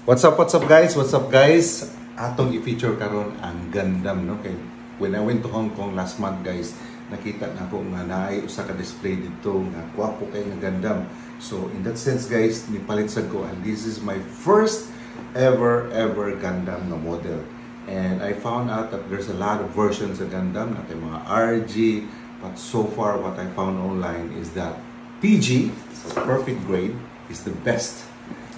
What's up guys? What's up guys? Atong i-feature karon ang Gundam, no? Kay when I went to Hong Kong last month guys, nakita na ako nga naay usa ka display dito nga kwapo kay nga Gundam. So in that sense guys, nipalit sad ko and this is my first ever Gundam na model. And I found out that there's a lot of versions of Gundam, na kay mga RG, but so far what I found online is that PG, so perfect grade, is the best.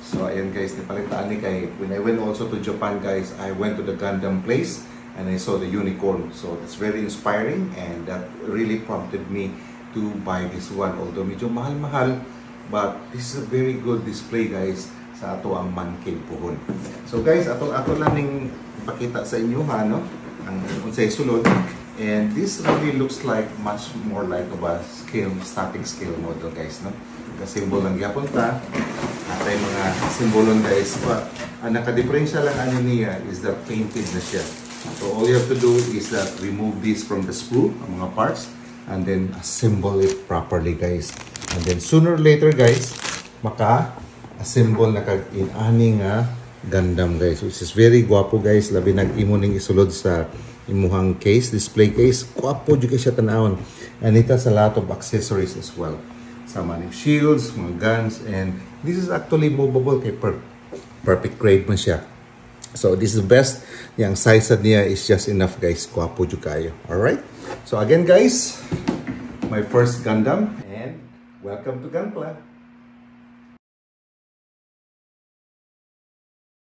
So ayan guys, napalitaan ni kay when I went also to Japan guys, I went to the Gundam place and I saw the unicorn. So it's very inspiring and that really prompted me to buy this one. Although medyo mahal-mahal, but this is a very good display guys sa ato ang man cave pohon. So guys, ato lang ning ipakita sa inyo ha, no? Ang unsay sulod. And this really looks like much more like of a scale, static scale model guys, no? Ka-symbol ng gyapon ta. Atay mga symbolon guys. Ang naka-diferensya lang ano niya is that painted na siya. So all you have to do is that remove this from the sprue, ang mga parts, and then assemble it properly guys. And then sooner or later guys, maka-assemble na kag-inani nga Gundam guys, which is very guwapo guys. Labi nag-imo ning isulod sa imuhang case, display case. Guwapo jud siya tanawon. And it has a lot of accessories as well. Sama ng shields, mga guns, and this is actually movable kay perfect grade man siya. So this is the best. Yang size niya is just enough guys. Guwapo jud kayo. Alright? So again guys, my first Gundam and welcome to Gunpla.